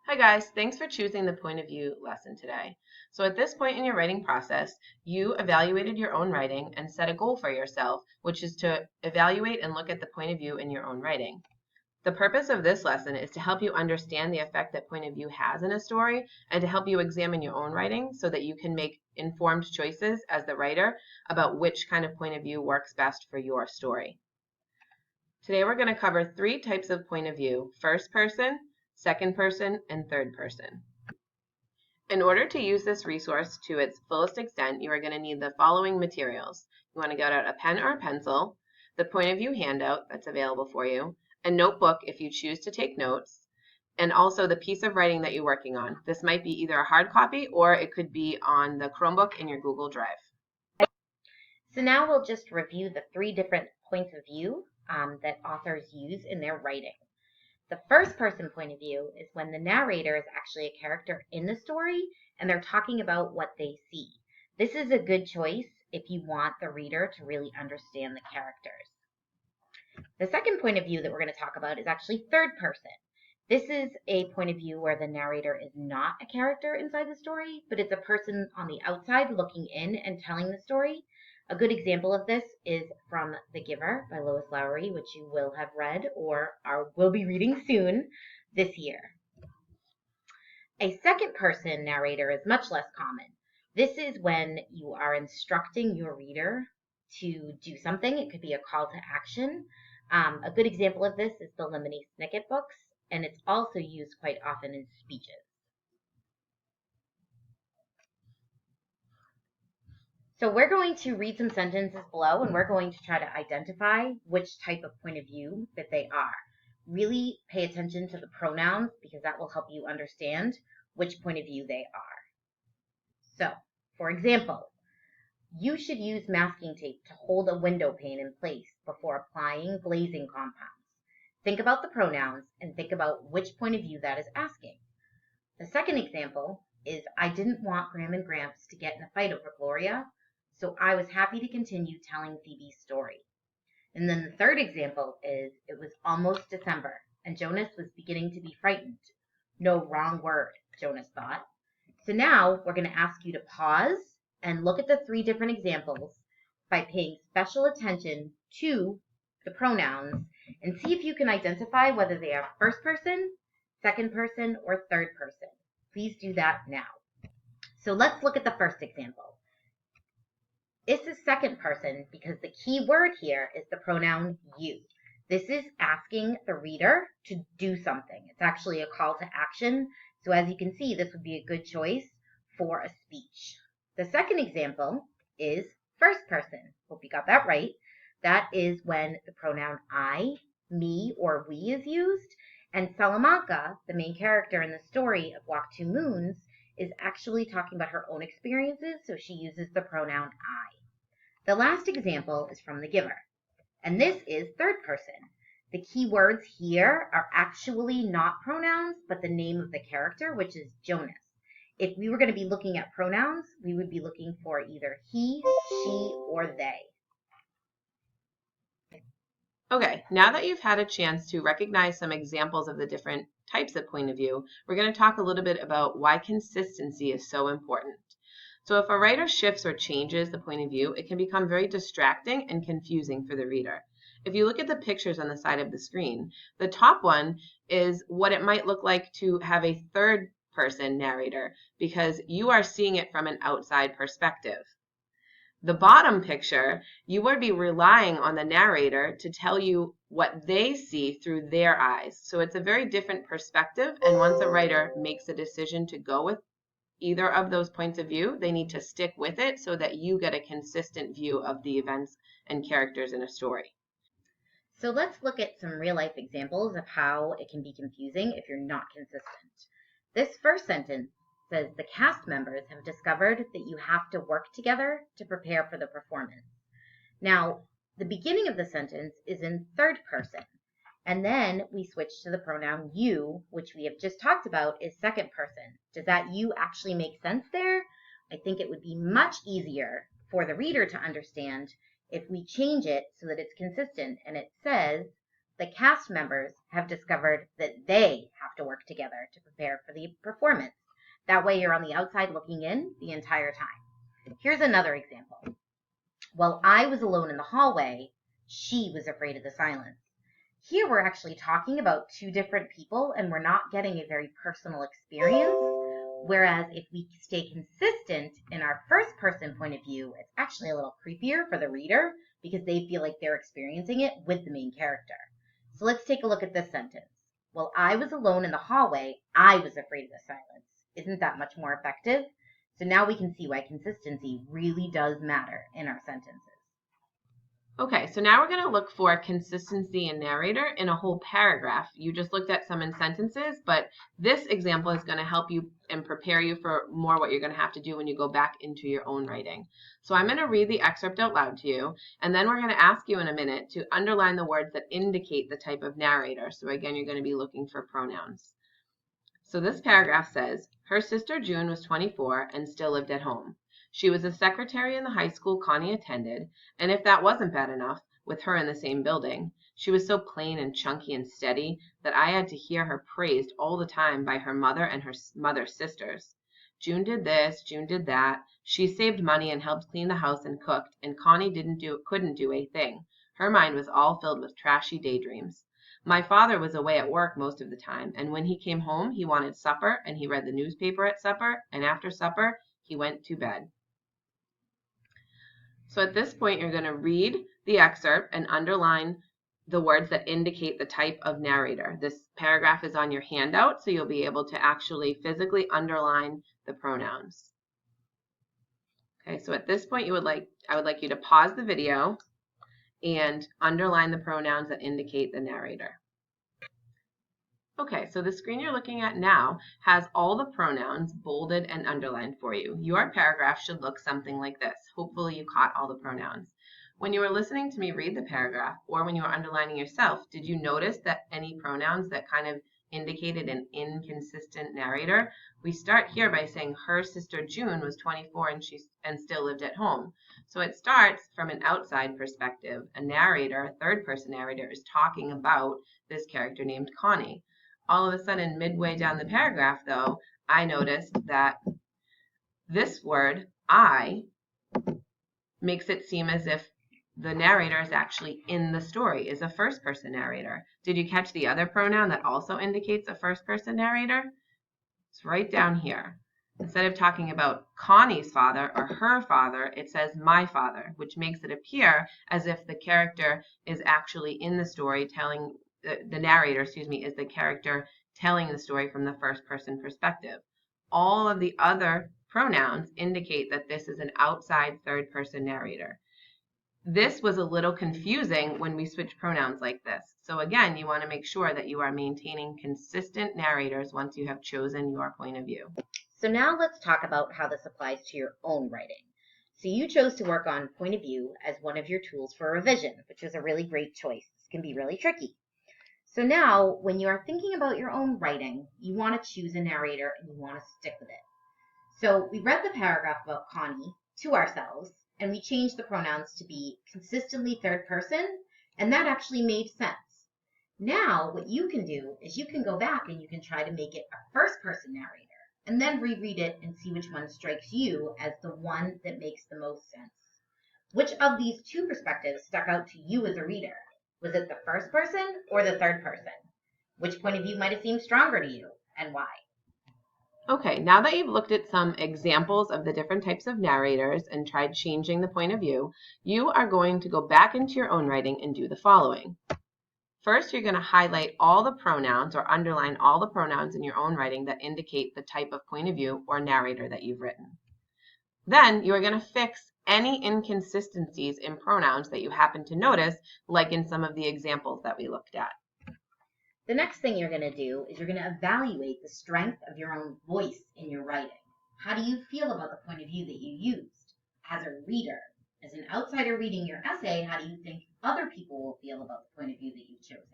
Hi guys, thanks for choosing the point of view lesson today. So at this point in your writing process, you evaluated your own writing and set a goal for yourself, which is to evaluate and look at the point of view in your own writing. The purpose of this lesson is to help you understand the effect that point of view has in a story and to help you examine your own writing so that you can make informed choices as the writer about which kind of point of view works best for your story. Today we're going to cover 3 types of point of view: first person, second person, and third person. In order to use this resource to its fullest extent, you are going to need the following materials. You want to get out a pen or a pencil, the point of view handout that's available for you, a notebook if you choose to take notes, and also the piece of writing that you're working on. This might be either a hard copy or it could be on the Chromebook in your Google Drive. So now we'll just review the 3 different points of view that authors use in their writing. The first person point of view is when the narrator is actually a character in the story and they're talking about what they see. This is a good choice if you want the reader to really understand the characters. The second point of view that we're going to talk about is actually third person. This is a point of view where the narrator is not a character inside the story, but it's a person on the outside looking in and telling the story. A good example of this is from The Giver by Lois Lowry, which you will have read or will be reading soon this year. A second person narrator is much less common. This is when you are instructing your reader to do something. It could be a call to action. A good example of this is the Lemony Snicket books, and it's also used quite often in speeches. So we're going to read some sentences below, and we're going to try to identify which type of point of view that they are. Really pay attention to the pronouns because that will help you understand which point of view they are. So, for example, you should use masking tape to hold a window pane in place before applying glazing compounds. Think about the pronouns and think about which point of view that is asking. The second example is, I didn't want Graham and Gramps to get in a fight over Gloria, so I was happy to continue telling Phoebe's story. And then the third example is, it was almost December, and Jonas was beginning to be frightened. No, wrong word, Jonas thought. So now we're going to ask you to pause and look at the 3 different examples by paying special attention to the pronouns and see if you can identify whether they are first person, second person, or third person. Please do that now. So let's look at the first example. This is second person because the key word here is the pronoun you. This is asking the reader to do something. It's actually a call to action. So as you can see, this would be a good choice for a speech. The second example is first person. Hope you got that right. That is when the pronoun I, me, or we is used. And Salamanca, the main character in the story of Walk Two Moons, is actually talking about her own experiences, so she uses the pronoun I. The last example is from The Giver, and this is third person. The key words here are actually not pronouns, but the name of the character, which is Jonas. If we were going to be looking at pronouns, we would be looking for either he, she, or they. Okay, now that you've had a chance to recognize some examples of the different types of point of view, we're going to talk a little bit about why consistency is so important. So if a writer shifts or changes the point of view, it can become very distracting and confusing for the reader. If you look at the pictures on the side of the screen, the top one is what it might look like to have a third person narrator because you are seeing it from an outside perspective. The bottom picture, you would be relying on the narrator to tell you what they see through their eyes. So it's a very different perspective, and once a writer makes a decision to go with either of those points of view, they need to stick with it so that you get a consistent view of the events and characters in a story. So let's look at some real life examples of how it can be confusing if you're not consistent. This first sentence says the cast members have discovered that you have to work together to prepare for the performance. Now, the beginning of the sentence is in third person. And then we switch to the pronoun you, which we have just talked about is second person. Does that you actually make sense there? I think it would be much easier for the reader to understand if we change it so that it's consistent and it says the cast members have discovered that they have to work together to prepare for the performance. That way you're on the outside looking in the entire time. Here's another example. While I was alone in the hallway, she was afraid of the silence. Here we're actually talking about two different people and we're not getting a very personal experience. Whereas if we stay consistent in our first person point of view, it's actually a little creepier for the reader because they feel like they're experiencing it with the main character. So let's take a look at this sentence. While I was alone in the hallway, I was afraid of the silence. Isn't that much more effective? So now we can see why consistency really does matter in our sentences. Okay, so now we're going to look for consistency in narrator in a whole paragraph. You just looked at some in sentences, but this example is going to help you and prepare you for more what you're going to have to do when you go back into your own writing. So I'm going to read the excerpt out loud to you, and then we're going to ask you in a minute to underline the words that indicate the type of narrator. So again, you're going to be looking for pronouns. So this paragraph says, her sister June was 24 and still lived at home. She was a secretary in the high school Connie attended, and if that wasn't bad enough, with her in the same building, she was so plain and chunky and steady that I had to hear her praised all the time by her mother and her mother's sisters. June did this, June did that. She saved money and helped clean the house and cooked, and Connie couldn't do a thing. Her mind was all filled with trashy daydreams. My father was away at work most of the time, and when he came home, he wanted supper, and he read the newspaper at supper, and after supper, he went to bed. So at this point, you're going to read the excerpt and underline the words that indicate the type of narrator. This paragraph is on your handout, so you'll be able to actually physically underline the pronouns. Okay, so at this point, I would like you to pause the video and underline the pronouns that indicate the narrator. Okay, so the screen you're looking at now has all the pronouns bolded and underlined for you. Your paragraph should look something like this. Hopefully you caught all the pronouns. When you were listening to me read the paragraph or when you were underlining yourself, did you notice that any pronouns that kind of indicated an inconsistent narrator? We start here by saying her sister June was 24 and still lived at home. So it starts from an outside perspective. A narrator, a third person narrator, is talking about this character named Connie. All of a sudden, midway down the paragraph, though, I noticed that this word, I, makes it seem as if the narrator is actually in the story, is a first-person narrator. Did you catch the other pronoun that also indicates a first-person narrator? It's right down here. Instead of talking about Connie's father or her father, it says my father, which makes it appear as if the character is actually in the story telling the narrator, is the character telling the story from the first person perspective. All of the other pronouns indicate that this is an outside third person narrator. This was a little confusing when we switch pronouns like this. So again, you want to make sure that you are maintaining consistent narrators once you have chosen your point of view. So now let's talk about how this applies to your own writing. So you chose to work on point of view as one of your tools for revision, which is a really great choice. This can be really tricky. So now, when you are thinking about your own writing, you want to choose a narrator and you want to stick with it. So we read the paragraph about Connie to ourselves, and we changed the pronouns to be consistently third person, and that actually made sense. Now, what you can do is you can go back and you can try to make it a first person narrator, and then reread it and see which one strikes you as the one that makes the most sense. Which of these two perspectives stuck out to you as a reader? Was it the first person or the third person? Which point of view might have seemed stronger to you and why? Okay, now that you've looked at some examples of the different types of narrators and tried changing the point of view, you are going to go back into your own writing and do the following. First, you're going to highlight all the pronouns or underline all the pronouns in your own writing that indicate the type of point of view or narrator that you've written. Then you are going to fix any inconsistencies in pronouns that you happen to notice, like in some of the examples that we looked at. The next thing you're going to do is you're going to evaluate the strength of your own voice in your writing. How do you feel about the point of view that you used? As a reader, as an outsider reading your essay, how do you think other people will feel about the point of view that you've chosen?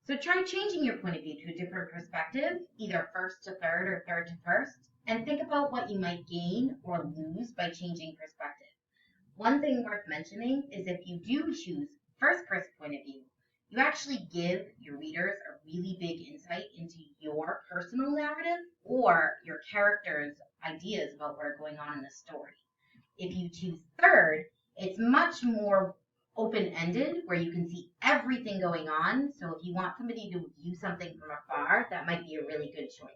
So try changing your point of view to a different perspective, either first to third or third to first, and think about what you might gain or lose by changing perspective. One thing worth mentioning is if you do choose first person point of view, You actually give your readers a really big insight into your personal narrative or your character's ideas about what are going on in the story. If you choose third, it's much more open-ended where you can see everything going on. So if you want somebody to view something from afar, that might be a really good choice.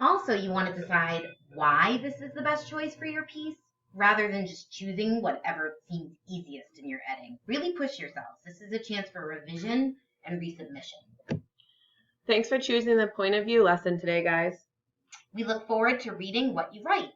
Also, you want to decide why this is the best choice for your piece rather than just choosing whatever seems easiest in your editing. Really push yourselves. This is a chance for revision and resubmission. Thanks for choosing the point of view lesson today, guys. We look forward to reading what you write.